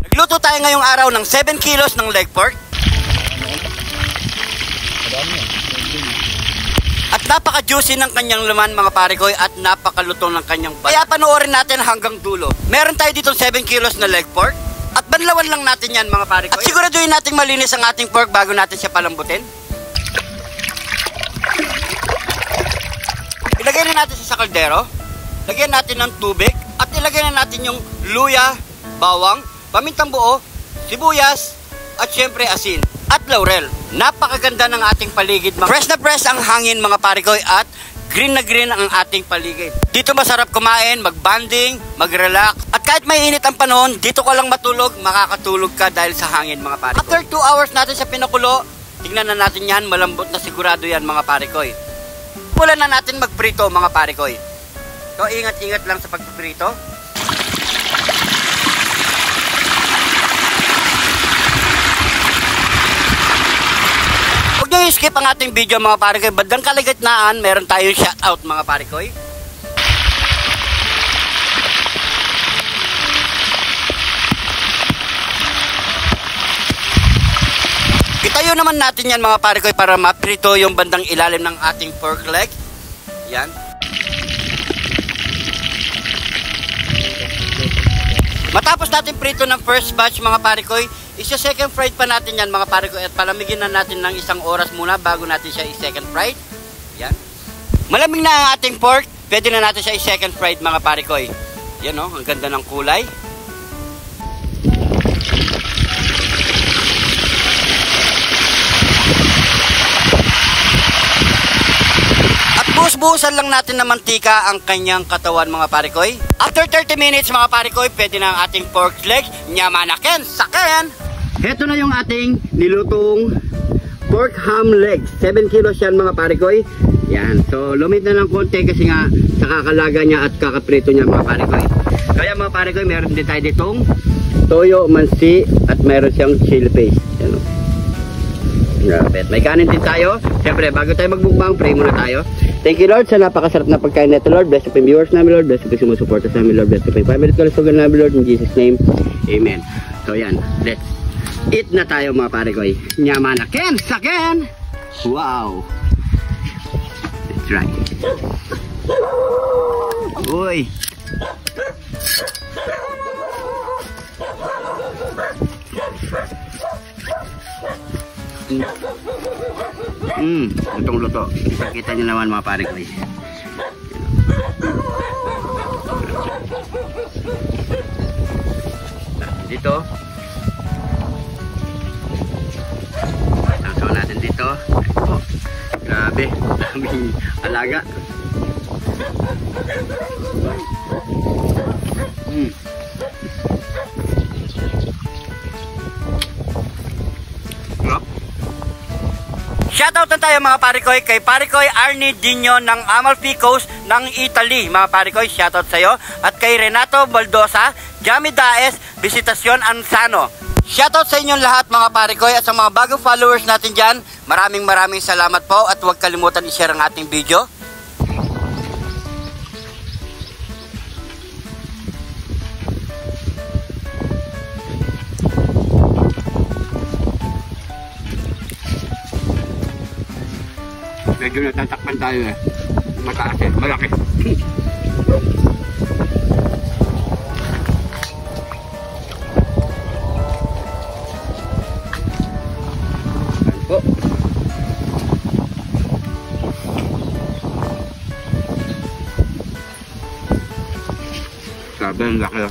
Nagluto tayo ngayong araw ng 7 kilos ng leg pork. At napaka-juicy ng kanyang laman mga pare ko at napakalutong ng kanyang bata. Kaya panoorin natin hanggang dulo. Meron tayo dito 7 kilos na leg pork. At banlawan lang natin yan mga pare ko. At siguraduhin natin malinis ang ating pork bago natin siya palambutin. Ilagay na natin siya sa kaldero. Lagyan natin ng tubig. At ilagay na natin yung luya, bawang, pamintang buo, sibuyas, at syempre asin at laurel. Napakaganda ng ating paligid. Fresh na fresh ang hangin mga parikoy at green na green ang ating paligid. Dito masarap kumain, mag-banding, mag-relax. At kahit may init ang panahon, dito ka lang matulog, makakatulog ka dahil sa hangin mga parikoy. After 2 hours natin siya pinakulo, tingnan na natin yan, malambot na sigurado yan mga parikoy. Pula na natin magprito mga parikoy. So ingat-ingat lang sa pagprito. Huwag nyo i-skip ang ating video mga parikoy. Bandang kalagitnaan, meron tayong shoutout mga parikoy. Itayo naman natin yan mga parikoy para maprito yung bandang ilalim ng ating pork leg. Yan. Matapos natin prito ng first batch mga parikoy, isa-second fried pa natin yan mga parikoy at palamigin na natin ng 1 oras muna bago natin siya i-second fried. Yan. Malamig na ang ating pork, pwede na natin siya i-second fried mga parikoy. Yan o, ang ganda ng kulay. Buhos-buhusan lang natin ng mantika ang kanyang katawan mga parikoy. After 30 minutes mga parikoy, pwede na ang ating pork leg. Nyamanaken, saken! Heto na yung ating nilutong pork ham leg. 7 kilos yan mga parikoy. Yan, so lumit na lang konti kasi nga sa kakalaga niya at kakaprito niya mga parikoy. Kaya mga parikoy, meron din tayo ditong toyo, mansi at meron siyang chili paste. Yan o. May kanin din tayo. Siyempre, bago tayo magbukbang, pray muna tayo. Thank you Lord sa napakasarap na pagkain nito Lord. Bless po yung viewers namin Lord. Bless po yung sumusuporta sa amin Lord. Bless po yung family at kalusugan namin Lord. In Jesus name, Amen. So yan, let's eat na tayo mga parikoy. Nyamanaken, saken! Wow! Let's try. Uy! Lutong-luto. Kita nyo naman mga parikoy. Dito. Tanso natin dito. Oh, grabe. Daming alaga. Shoutout na tayo mga parikoy kay Parikoy Arnie Dino ng Amalfi Coast ng Italy. Mga parikoy, shoutout sa iyo. At kay Renato Baldosa, Jami Daes, Visitasyon Ansano. Shoutout sa inyong lahat mga parikoy at sa mga bagong followers natin dyan. Maraming salamat po at huwag kalimutan i-share ang ating video. Medyo natatakpan tayo eh. Mataas eh, malaki. Oh. Sabi ang laki.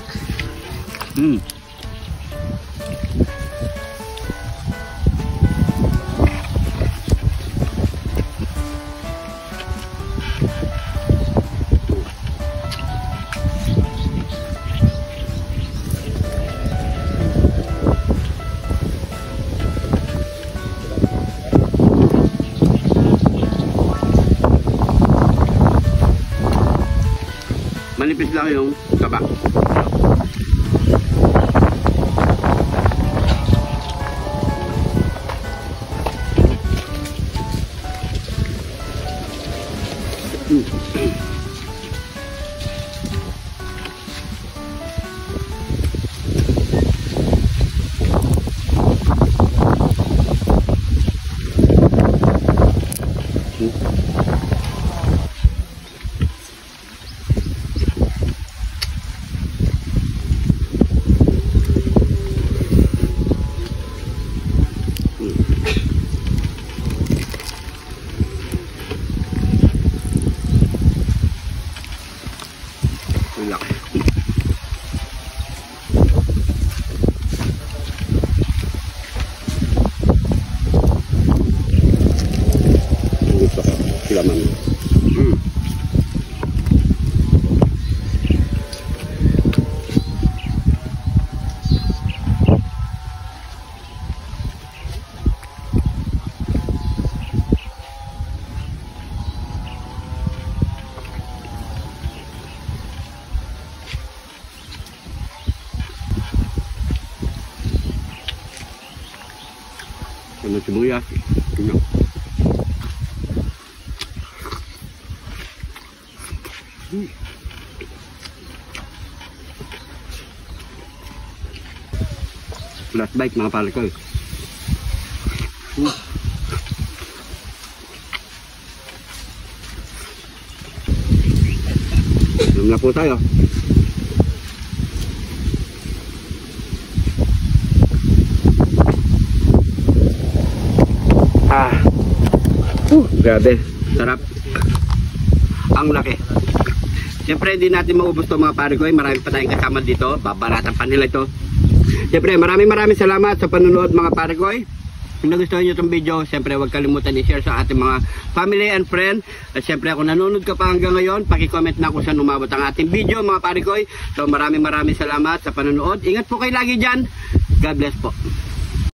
Manipis lang yung taba. Ano sibuyas. Ano. Last bite mga parikoy. Inom na po tayo. Grabe, sarap. Ang laki. Siyempre hindi natin maubos to mga parikoy. Marami pa tayong kasama dito. Babaratan pa nila ito. Siyempre maraming salamat sa panunood mga parikoy. Kung nagustuhan nyo itong video, siyempre huwag kalimutan i-share sa ating mga family and friend. At siyempre kung nanonood ka pa hanggang ngayon, paki-comment na kung saan umabot ang ating video mga parikoy. So maraming salamat sa panunood. Ingat po kayo lagi dyan. God bless po.